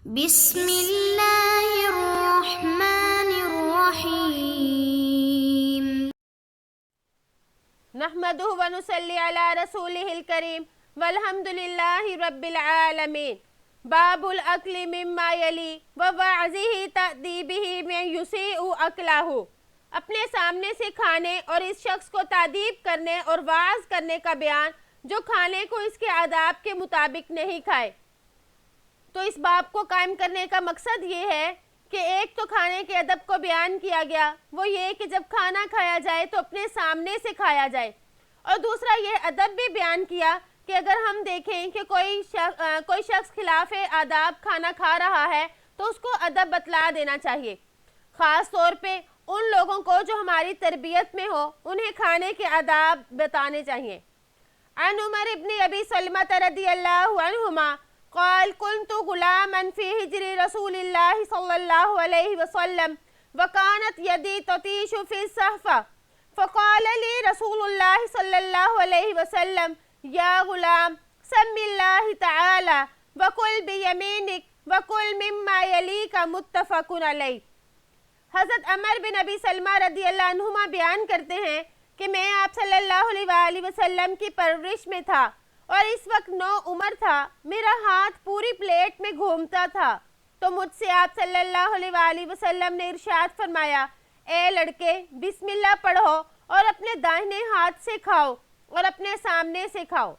بسم اللہ الرحمن الرحیم نحمدہ ونصلی علی رسولہ الکریم والحمد للہ رب العالمین. باب الاکل مما یلی ووعظہ تأدیبہ من یسیء اکلہ. اپنے سامنے سے کھانے اور اس شخص کو تادیب کرنے اور واعظ کرنے کا بیان جو کھانے کو اس کے آداب کے مطابق نہیں کھائے. تو اس باب کو قائم کرنے کا مقصد یہ ہے کہ ایک تو کھانے کے ادب کو بیان کیا گیا، وہ یہ کہ جب کھانا کھایا جائے تو اپنے سامنے سے کھایا جائے، اور دوسرا یہ ادب بھی بیان کیا کہ اگر ہم دیکھیں کہ کوئی شخص خلاف آداب کھانا کھا رہا ہے تو اس کو ادب بتلا دینا چاہیے، خاص طور پہ ان لوگوں کو جو ہماری تربیت میں ہو، انہیں کھانے کے آداب بتانے چاہیے. عن عمر ابن ابی سلمۃ رضی اللہ عنہما قال كنت غلاما في حجر رسول الله صلى الله عليه وسلم وكانت يدي تطيش في الصحفة فقال لي رسول الله صلى الله عليه وسلم يا غلام سم الله تعالى وكل بيمينك وكل مما يليك متفق عليه. حضرت عمر بن ابی سلمہ رضی اللہ عنہما بیان کرتے ہیں کہ میں آپ صلی اللہ علیہ وآلہ وسلم کی پرورش میں تھا اور اس وقت 9 عمر تھا. میرا ہاتھ پوری پلیٹ میں گھومتا تھا تو مجھ سے آپ صلی اللہ علیہ وآلہ وسلم نے ارشاد فرمایا، اے لڑکے بسم اللہ پڑھو اور اپنے داہنے ہاتھ سے کھاؤ اور اپنے سامنے سے کھاؤ.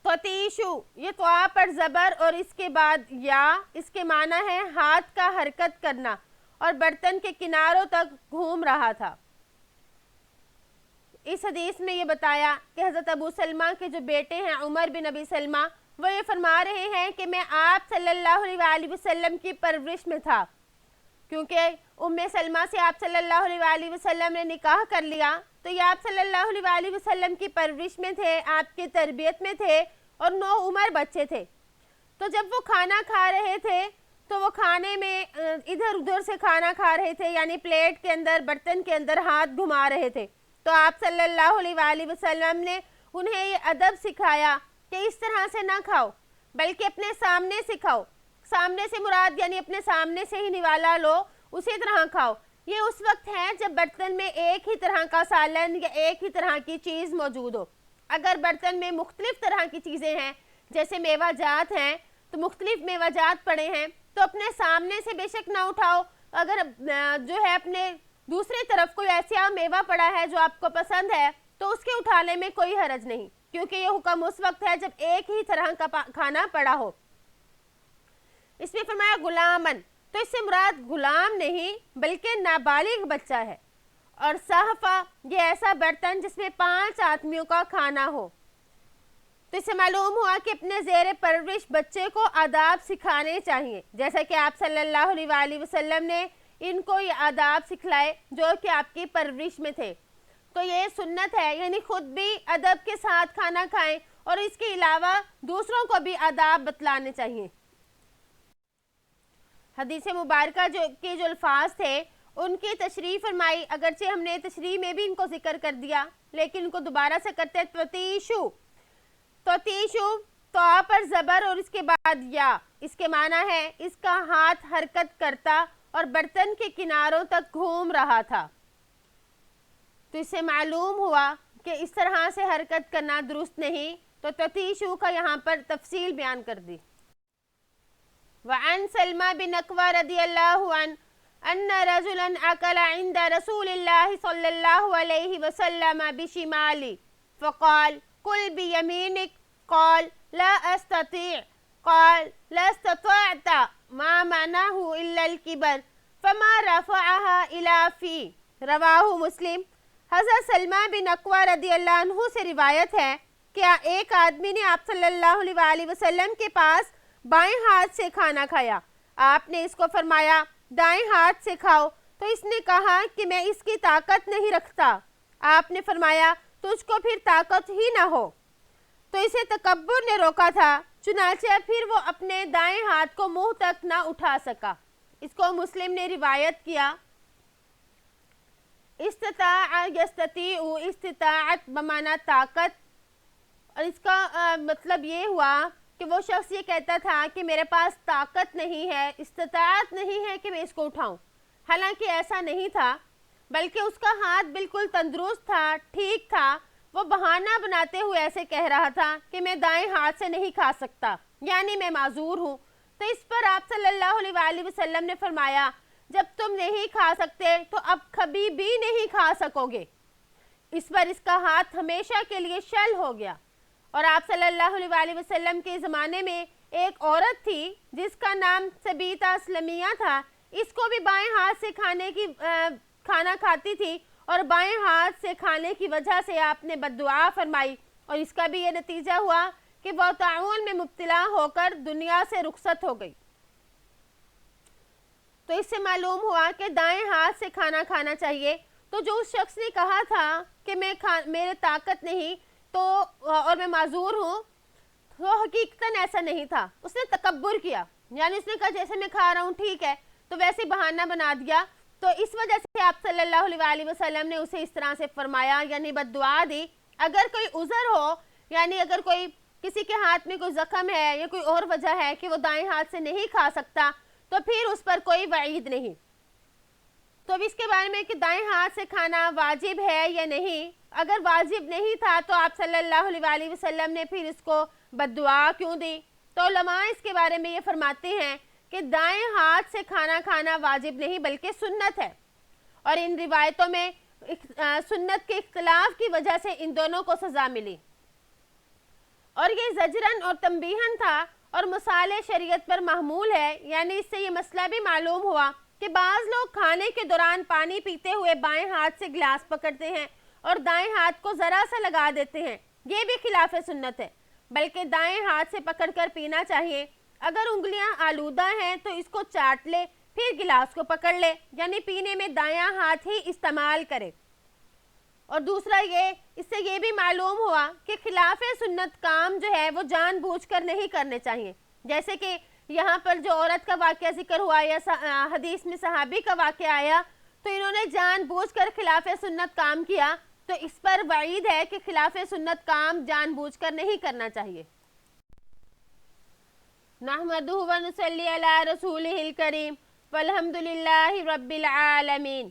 تطیشو یہ طوا پر زبر اور اس کے بعد یا، اس کے معنی ہے ہاتھ کا حرکت کرنا اور برتن کے کناروں تک گھوم رہا تھا. اس حدیث میں یہ بتایا کہ حضرت ابو سلمہ کے جو بیٹے ہیں عمر بن ابی سلمہ، وہ یہ فرما رہے ہیں کہ میں آپ صلی اللہ علیہ وآلہ وسلم کی پرورش میں تھا، کیونکہ ام سلمہ سے آپ صلی اللہ علیہ وآلہ وسلم نے نکاح کر لیا تو یہ آپ صلی اللہ علیہ وآلہ وسلم کی پرورش میں تھے، آپ کی تربیت میں تھے اور 9 عمر بچے تھے. تو جب وہ کھانا کھا رہے تھے تو وہ کھانے میں ادھر ادھر سے کھانا کھا رہے تھے، یعنی پلیٹ کے اندر برتن کے اندر ہاتھ گھما رہے تھے. تو آپ صلی اللہ علیہ وآلہ وسلم نے انہیں یہ ادب سکھایا کہ اس طرح سے نہ کھاؤ بلکہ اپنے سامنے سے کھاؤ. سامنے سے مراد یعنی اپنے سامنے سے ہی نوالا لو، اسی طرح کھاؤ. یہ اس وقت ہے جب برتن میں ایک ہی طرح کا سالن یا ایک ہی طرح کی چیز موجود ہو. اگر برتن میں مختلف طرح کی چیزیں ہیں جیسے میوہ جات ہیں تو مختلف میوہ جات پڑے ہیں تو اپنے سامنے سے بے شک نہ اٹھاؤ. اگر جو ہے اپنے دوسری طرف کوئی ایسا میوہ پڑا ہے جو آپ کو پسند ہے تو اس کے اٹھانے میں کوئی حرج نہیں، کیونکہ یہ حکم اس وقت ہے جب ایک ہی طرح کا کھانا پڑا ہو. اس میں فرمایا غلامن، تو اس سے مراد غلام نہیں بلکہ نابالغ بچہ ہے. اور صحفہ یہ ایسا برتن جس میں 5 آدمیوں کا کھانا ہو. تو اس سے معلوم ہوا کہ اپنے زیر پرورش بچے کو آداب سکھانے چاہیے، جیسا کہ آپ صلی اللہ علیہ وآلہ وسلم نے ان کو یہ آداب سکھلائے جو کہ آپ کی پرورش میں تھے. تو یہ سنت ہے، یعنی خود بھی ادب کے ساتھ کھانا کھائیں اور اس کے علاوہ دوسروں کو بھی آداب بتلانے چاہیے. حدیث مبارکہ کے جو الفاظ تھے ان کی تشریح فرمائی، اگرچہ ہم نے تشریح میں بھی ان کو ذکر کر دیا لیکن ان کو دوبارہ سے کرتے ہیں. تطیشو طوا پر زبر اور اس کے بعد یا، اس کے معنی ہے اس کا ہاتھ حرکت کرتا اور برتن کے کناروں تک گھوم رہا تھا. تو اس سے معلوم ہوا کہ اس طرح سے حرکت کرنا درست نہیں، تو تطیشو کا یہاں پر تفصیل بیان کر دی. وعن سلمہ بن اکوہ رضی اللہ عنہ ان رجلا اکل عند رسول اللہ صلی اللہ علیہ وسلم بشمالی فقال کل بیمینک قال لا استطیع قال لا استطعت ما معناه الا الكبر فما رفعها الى فی. رواہ مسلم. حضرت سلمہ بن اکوہ رضی اللہ عنہ سے روایت ہے کہ ایک آدمی نے آپ صلی اللہ علیہ وآلہ وسلم کے پاس بائیں ہاتھ سے کھانا کھایا. آپ نے اس کو فرمایا دائیں ہاتھ سے کھاؤ تو اس نے کہا کہ میں اس کی طاقت نہیں رکھتا. آپ نے فرمایا تجھ کو پھر طاقت ہی نہ ہو. تو اسے تکبر نے روکا تھا، چنانچہ پھر وہ اپنے دائیں ہاتھ کو منہ تک نہ اٹھا سکا. اس کو مسلم نے روایت کیا. استطاع یستطیع، استطاعت بمعنی طاقت، اور اس کا مطلب یہ ہوا کہ وہ شخص یہ کہتا تھا کہ میرے پاس طاقت نہیں ہے، استطاعت نہیں ہے کہ میں اس کو اٹھاؤں، حالانکہ ایسا نہیں تھا، بلکہ اس کا ہاتھ بالکل تندرست تھا، ٹھیک تھا۔ وہ بہانہ بناتے ہوئے ایسے کہہ رہا تھا کہ میں دائیں ہاتھ سے نہیں کھا سکتا، یعنی میں معذور ہوں۔ تو اس پر آپ صلی اللہ علیہ وآلہ وسلم نے فرمایا، جب تم نہیں کھا سکتے تو اب کبھی بھی نہیں کھا سکو گے۔ اس پر اس کا ہاتھ ہمیشہ کے لیے شل ہو گیا۔ اور آپ صلی اللہ علیہ وآلہ وسلم کے زمانے میں ایک عورت تھی جس کا نام سبیتہ اسلمیہ تھا، اس کو بھی بائیں ہاتھ سے کھانا کھاتی تھی، اور بائیں ہاتھ سے کھانے کی وجہ سے آپ نے بددعا فرمائی، اور اس کا بھی یہ نتیجہ ہوا کہ وہ طاعون میں مبتلا ہو کر دنیا سے رخصت ہو گئی۔ تو اس سے معلوم ہوا کہ دائیں ہاتھ سے کھانا کھانا چاہیے۔ تو جو اس شخص نے کہا تھا کہ میرے طاقت نہیں تو اور میں معذور ہوں، وہ حقیقتاً ایسا نہیں تھا، اس نے تکبر کیا، یعنی اس نے کہا جیسے میں کھا رہا ہوں ٹھیک ہے، تو ویسے بہانہ بنا دیا۔ تو اس وجہ سے آپ صلی اللہ علیہ وآلہ وسلم نے اسے اس طرح سے فرمایا، یعنی بددعا دی۔ اگر کوئی عذر ہو، یعنی اگر کوئی کسی کے ہاتھ میں کوئی زخم ہے یا کوئی اور وجہ ہے کہ وہ دائیں ہاتھ سے نہیں کھا سکتا، تو پھر اس پر کوئی وعید نہیں۔ تو اب اس کے بارے میں کہ دائیں ہاتھ سے کھانا واجب ہے یا نہیں، اگر واجب نہیں تھا تو آپ صلی اللہ علیہ وآلہ وسلم نے پھر اس کو بددعا کیوں دی؟ تو علماء اس کے بارے میں یہ فرماتے ہیں کہ دائیں ہاتھ سے کھانا کھانا واجب نہیں بلکہ سنت ہے، اور ان روایتوں میں سنت کے اختلاف کی وجہ سے ان دونوں کو سزا ملی، اور یہ زجرن اور تنبیہن تھا اور مثال شریعت پر محمول ہے۔ یعنی اس سے یہ مسئلہ بھی معلوم ہوا کہ بعض لوگ کھانے کے دوران پانی پیتے ہوئے بائیں ہاتھ سے گلاس پکڑتے ہیں اور دائیں ہاتھ کو ذرا سا لگا دیتے ہیں، یہ بھی خلاف سنت ہے، بلکہ دائیں ہاتھ سے پکڑ کر پینا چاہیے۔ اگر انگلیاں آلودہ ہیں تو اس کو چاٹ لے، پھر گلاس کو پکڑ لے، یعنی پینے میں دایاں ہاتھ ہی استعمال کرے۔ اور دوسرا اس سے یہ بھی معلوم ہوا کہ خلاف سنت کام جو ہے وہ جان بوجھ کر نہیں کرنے چاہیے، جیسے کہ یہاں پر جو عورت کا واقعہ ذکر ہوا یا حدیث میں صحابی کا واقعہ آیا، تو انہوں نے جان بوجھ کر خلاف سنت کام کیا، تو اس پر وعید ہے کہ خلاف سنت کام جان بوجھ کر نہیں کرنا چاہیے۔ نحمدہ و نصلی علی رسولہ الکریم والحمد للہ رب العالمین۔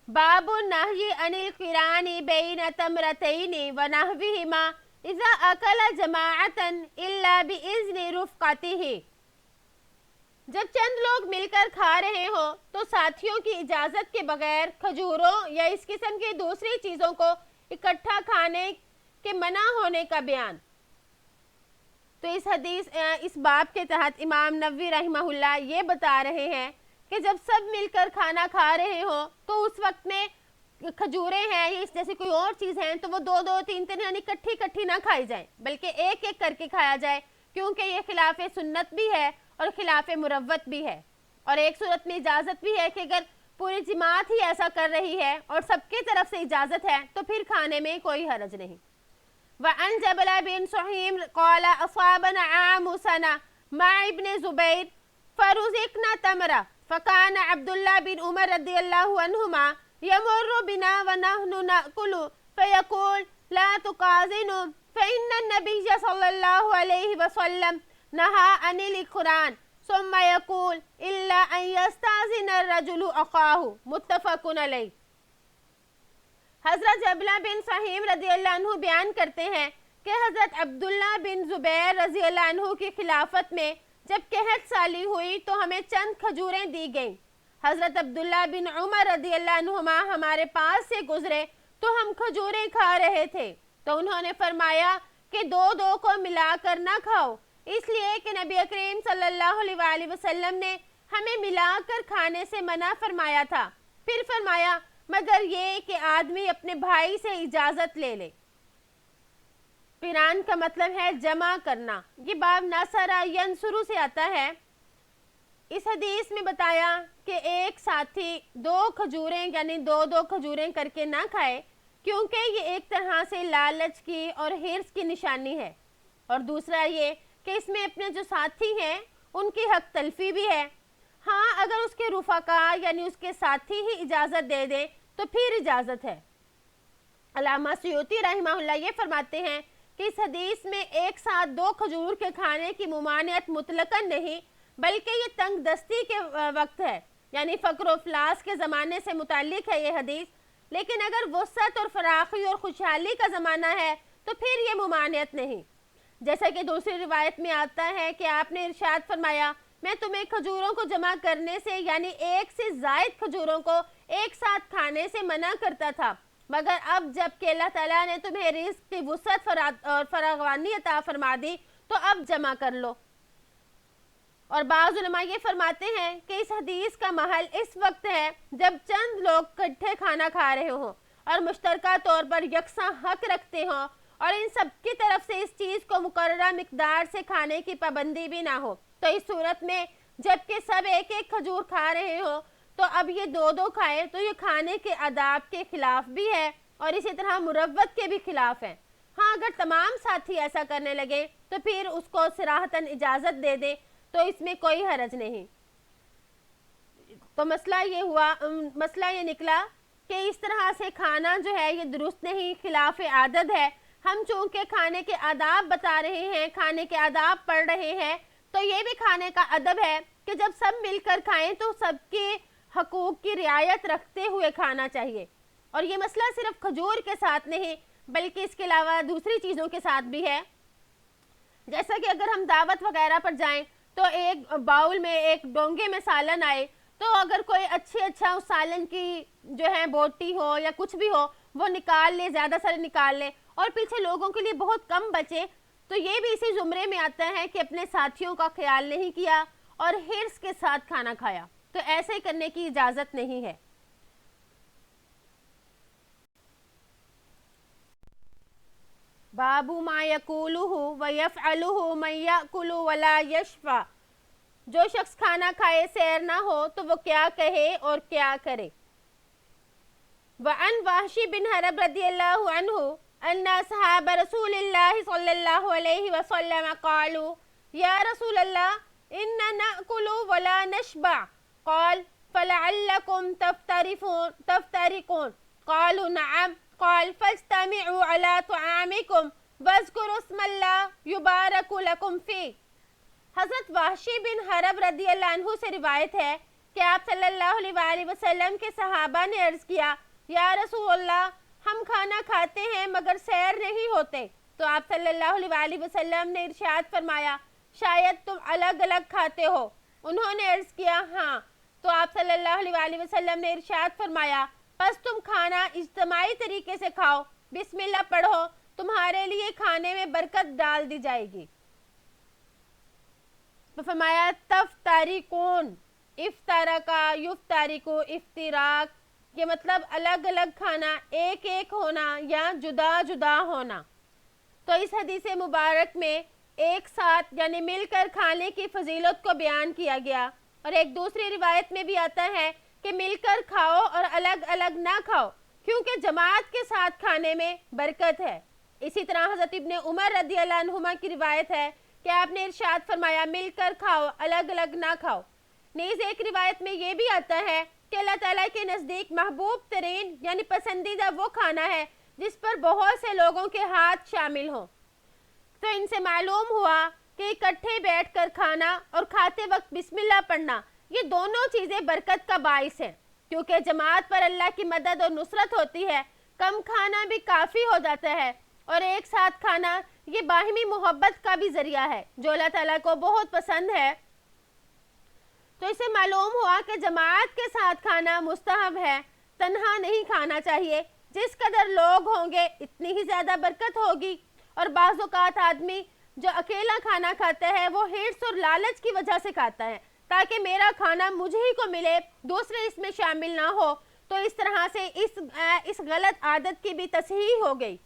باب النہی عن القران بین تمرتین ونحوہما اذا اکل جماعتا الا باذن رفقتہ۔ جب چند لوگ مل کر کھا رہے ہوں تو ساتھیوں کی اجازت کے بغیر کھجوروں یا اس قسم کی دوسری چیزوں کو اکٹھا کھانے کے منع ہونے کا بیان۔ تو اس باب کے تحت امام نووی رحمہ اللہ یہ بتا رہے ہیں کہ جب سب مل کر کھانا کھا رہے ہوں تو اس وقت میں کھجوریں ہیں یا جیسے کوئی اور چیز ہیں تو وہ دو تین یعنی کٹھی نہ کھائی جائیں، بلکہ ایک ایک کر کے کھایا جائے، کیونکہ یہ خلاف سنت بھی ہے اور خلاف مروت بھی ہے۔ اور ایک صورت میں اجازت بھی ہے کہ اگر پوری جماعت ہی ایسا کر رہی ہے اور سب کی طرف سے اجازت ہے تو پھر کھانے میں کوئی حرج نہیں۔ وعن جبل بن سحیم قال اصابنا عام سنہ مع ابن زبیر فرزقنا تمرہ فكان عبد الله بن عمر رضي الله عنهما يمر بنا ونحن نأكل فيقول لا تقازنوا فإن النبي صلى الله عليه وسلم نهى عن القرآن ثم يقول إلا أن يستأذن الرجل أخاه متفق علیہ۔ حضرت جبلہ بن سحیم رضی اللہ عنہ بیان کرتے ہیں کہ حضرت عبداللہ بن زبیر رضی اللہ عنہ کی خلافت میں جب قحط سالی ہوئی تو ہمیں چند کھجوریں دی گئیں۔ حضرت عبداللہ بن عمر رضی اللہ عنہما ہمارے پاس سے گزرے تو ہم کھجوریں کھا رہے تھے، تو انہوں نے فرمایا کہ دو کو ملا کر نہ کھاؤ، اس لیے کہ نبی کریم صلی اللہ علیہ وآلہ وسلم نے ہمیں ملا کر کھانے سے منع فرمایا تھا۔ پھر فرمایا مگر یہ کہ آدمی اپنے بھائی سے اجازت لے لے۔ قران کا مطلب ہے جمع کرنا، یہ باب نصرہ ینصرو سے آتا ہے۔ اس حدیث میں بتایا کہ ایک ساتھی دو کھجوریں یعنی دو کھجوریں کر کے نہ کھائے، کیونکہ یہ ایک طرح سے لالچ کی اور حرص کی نشانی ہے، اور دوسرا یہ کہ اس میں اپنے جو ساتھی ہیں ان کی حق تلفی بھی ہے۔ ہاں اگر اس کے رفقا یعنی اس کے ساتھی ہی اجازت دے دیں تو پھر اجازت ہے۔ علامہ سیوطی رحمہ اللہ یہ فرماتے ہیں کہ اس حدیث میں ایک ساتھ 2 کھجور کے کھانے کی ممانعت مطلقاً نہیں، بلکہ یہ تنگ دستی کے وقت ہے، یعنی فقر و افلاس کے زمانے سے متعلق ہے یہ حدیث. لیکن اگر وسعت اور فراخی اور خوشحالی کا زمانہ ہے تو پھر یہ ممانعت نہیں. جیسا کہ دوسری روایت میں آتا ہے کہ آپ نے ارشاد فرمایا، میں تمہیں کھجوروں کو جمع کرنے سے یعنی ایک سے زائد کھجوروں کو ایک ساتھ کھانے سے منع کرتا تھا، مگر اب جب کہ اللہ تعالیٰ نے تمہیں رزق کی وسعت اور فراوانی عطا فرما دی تو اب جمع کر لو. اور بعض علماء یہ فرماتے ہیں کہ اس حدیث کا محل اس وقت ہے جب چند لوگ اکٹھے کھانا کھا رہے ہوں اور مشترکہ طور پر یکساں حق رکھتے ہوں، اور ان سب کی طرف سے اس چیز کو مقررہ مقدار سے کھانے کی پابندی بھی نہ ہو. تو اس صورت میں جب کہ سب ایک ایک کھجور کھا رہے ہوں تو اب یہ 2 کھائے تو یہ کھانے کے آداب کے خلاف بھی ہے اور اسی طرح مروت کے بھی خلاف ہے. ہاں اگر تمام ساتھی ایسا کرنے لگے تو پھر اس کو صراحتاً اجازت دے دے تو اس میں کوئی حرج نہیں. تو مسئلہ یہ نکلا کہ اس طرح سے کھانا جو ہے یہ درست نہیں، خلاف عادت ہے. ہم چونکہ کھانے کے آداب بتا رہے ہیں، کھانے کے آداب پڑھ رہے ہیں، تو یہ بھی کھانے کا ادب ہے کہ جب سب مل کر کھائیں تو سب کے حقوق کی رعایت رکھتے ہوئے کھانا چاہیے. اور یہ مسئلہ صرف کھجور کے ساتھ نہیں بلکہ اس کے علاوہ دوسری چیزوں کے ساتھ بھی ہے. جیسا کہ اگر ہم دعوت وغیرہ پر جائیں تو ایک باؤل میں ایک ڈونگے میں سالن آئے تو اگر کوئی اچھا اس سالن کی جو ہے بوٹی ہو یا کچھ بھی ہو وہ نکال لے، زیادہ سارے نکال لے اور پیچھے لوگوں کے لیے بہت کم بچے، تو یہ بھی اسی زمرے میں آتا ہے کہ اپنے ساتھیوں کا خیال نہیں کیا اور حرص کے ساتھ کھانا کھایا. تو ایسے کرنے کی اجازت نہیں ہے. باب ما یقولہ ویفعلہ من یأکل ولا یشبع، جو شخص کھانا کھائے سیر نہ ہو تو وہ کیا کہے اور کیا کرے. وعن وحشی بن حرب رضی اللہ عنہ ان اصحاب رسول اللہ صلی اللہ علیہ وسلم قالوا یا رسول اللہ ان نأکل ولا نشبع، قال فلعلکم تفترقون، قالوا نعم، قال فاجتمعوا على طعامكم واذكروا اسم اللہ یبارک لکم فیہ. حضرت وحشی بن حرب رضی اللہ عنہ سے روایت ہے کہ آپ صلی اللہ علیہ وآلہ وسلم کے صحابہ نے عرض کیا، یا رسول اللہ ہم کھانا کھاتے ہیں مگر سیر نہیں ہوتے. تو آپ صلی اللہ علیہ وآلہ وسلم نے ارشاد فرمایا، شاید تم الگ الگ کھاتے ہو. انہوں نے عرض کیا ہاں. تو آپ صلی اللہ علیہ وآلہ وسلم نے ارشاد فرمایا، پس تم کھانا اجتماعی طریقے سے کھاؤ، بسم اللہ پڑھو، تمہارے لیے کھانے میں برکت ڈال دی جائے گی. تو فرمایا تفتریقون، افترقا یفترقو افتراق، یہ مطلب الگ الگ کھانا، ایک ایک ہونا یا جدا جدا ہونا. تو اس حدیث مبارک میں ایک ساتھ یعنی مل کر کھانے کی فضیلت کو بیان کیا گیا. اور ایک دوسری روایت میں بھی آتا ہے کہ مل کر کھاؤ اور الگ الگ نہ کھاؤ، کیونکہ جماعت کے ساتھ کھانے میں برکت ہے. اسی طرح حضرت ابن عمر رضی اللہ عنہما کی روایت ہے کہ آپ نے ارشاد فرمایا، مل کر کھاؤ، الگ الگ نہ کھاؤ. نیز ایک روایت میں یہ بھی آتا ہے کہ اللہ تعالیٰ کے نزدیک محبوب ترین یعنی پسندیدہ وہ کھانا ہے جس پر بہت سے لوگوں کے ہاتھ شامل ہوں. تو ان سے معلوم ہوا کہ اکٹھے بیٹھ کر کھانا اور کھاتے وقت بسم اللہ پڑھنا یہ دونوں چیزیں برکت کا باعث ہیں، کیونکہ جماعت پر اللہ کی مدد اور نصرت ہوتی ہے. کم کھانا بھی کافی ہو جاتا ہے اور ایک ساتھ کھانا یہ باہمی محبت کا بھی ذریعہ ہے جو اللہ تعالیٰ کو بہت پسند ہے. تو اسے معلوم ہوا کہ جماعت کے ساتھ کھانا مستحب ہے، تنہا نہیں کھانا چاہیے. جس قدر لوگ ہوں گے اتنی ہی زیادہ برکت ہوگی. اور بعض اوقات آدمی جو اکیلا کھانا کھاتا ہے وہ حرص اور لالچ کی وجہ سے کھاتا ہے تاکہ میرا کھانا مجھے ہی کو ملے، دوسرے اس میں شامل نہ ہو. تو اس طرح سے اس غلط عادت کی بھی تصحیح ہو گئی.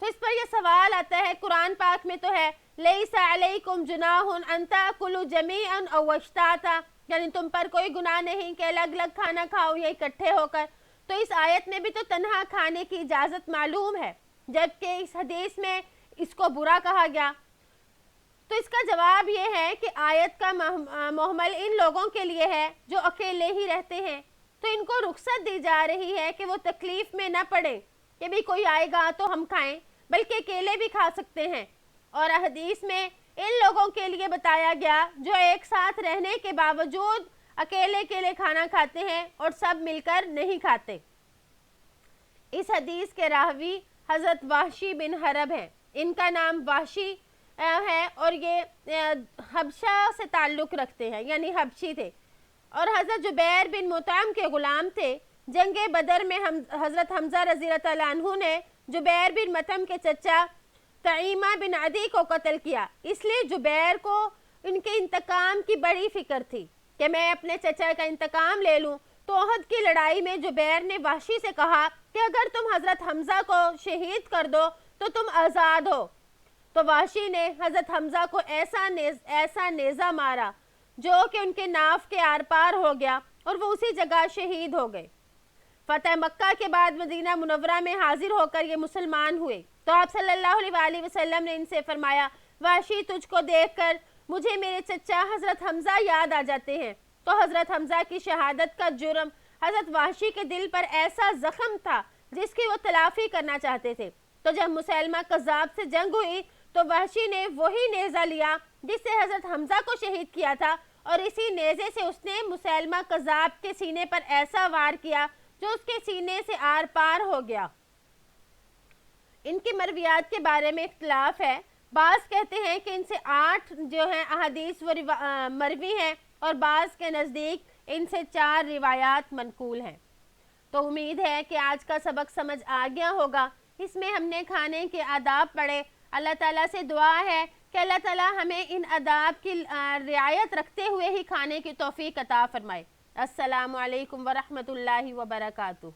تو اس پر یہ سوال آتا ہے، قرآن پاک میں تو ہے لیس علیکم جناح ان تاکلوا جمیعا او اشتاتا، یعنی تم پر کوئی گناہ نہیں کہ الگ الگ کھانا کھاؤ یا اکٹھے ہو کر. تو اس آیت میں بھی تو تنہا کھانے کی اجازت معلوم ہے، جبکہ اس حدیث میں اس کو برا کہا گیا. تو اس کا جواب یہ ہے کہ آیت کا محمل ان لوگوں کے لیے ہے جو اکیلے ہی رہتے ہیں. تو ان کو رخصت دی جا رہی ہے کہ وہ تکلیف میں نہ پڑے کہ بھی کوئی آئے گا تو ہم کھائیں، بلکہ کیلے بھی کھا سکتے ہیں۔ اور حدیث میں ان لوگوں کے لیے بتایا گیا جو ایک ساتھ رہنے کے باوجود اکیلے اکیلے کھانا کھاتے ہیں اور سب مل کر نہیں کھاتے۔ اس حدیث کے راوی حضرت وحشی بن حرب ہیں۔ ان کا نام وحشی ہے اور یہ حبشہ سے تعلق رکھتے ہیں، یعنی حبشی تھے، اور حضرت جبیر بن مطعم کے غلام تھے۔ جنگ بدر میں حضرت حمزہ رضی اللہ عنہ عنہ نے جبیر بن مطعم کے چچا طعیمہ بن عدی کو قتل کیا، اس لیے جبیر کو ان کے انتقام کی بڑی فکر تھی کہ میں اپنے چچا کا انتقام لے لوں۔ تو احد کی لڑائی میں جبیر نے وحشی سے کہا کہ اگر تم حضرت حمزہ کو شہید کر دو تو تم آزاد ہو۔ تو وحشی نے حضرت حمزہ کو ایسا نیزہ مارا جو کہ ان کے ناف کے آر پار ہو گیا اور وہ اسی جگہ شہید ہو گئے۔ فتح مکہ کے بعد مدینہ منورہ میں حاضر ہو کر یہ مسلمان ہوئے تو آپ صلی اللہ علیہ وآلہ وسلم نے ان سے فرمایا، وحشی تجھ کو دیکھ کر مجھے میرے چچا حضرت حمزہ یاد آ جاتے ہیں۔ تو حضرت حمزہ کی شہادت کا جرم حضرت وحشی کے دل پر ایسا زخم تھا جس کی وہ تلافی کرنا چاہتے تھے۔ تو جب مسیلمہ کذاب سے جنگ ہوئی تو وحشی نے وہی نیزہ لیا جس سے حضرت حمزہ کو شہید کیا تھا، اور اسی نیزے سے اس نے مسیلمہ کذاب کے سینے پر ایسا وار کیا جو اس کے سینے سے آر پار ہو گیا۔ ان کی مرویات کے بارے میں اختلاف ہے۔ بعض کہتے ہیں کہ ان سے 8 جو ہیں احادیث وہ مروی ہیں، اور بعض کے نزدیک ان سے 4 روایات منقول ہیں۔ تو امید ہے کہ آج کا سبق سمجھ آ گیا ہوگا۔ اس میں ہم نے کھانے کے آداب پڑھے۔ اللہ تعالیٰ سے دعا ہے کہ اللہ تعالیٰ ہمیں ان آداب کی رعایت رکھتے ہوئے ہی کھانے کی توفیق عطا فرمائے۔ السلام علیکم ورحمۃ اللہ وبرکاتہ۔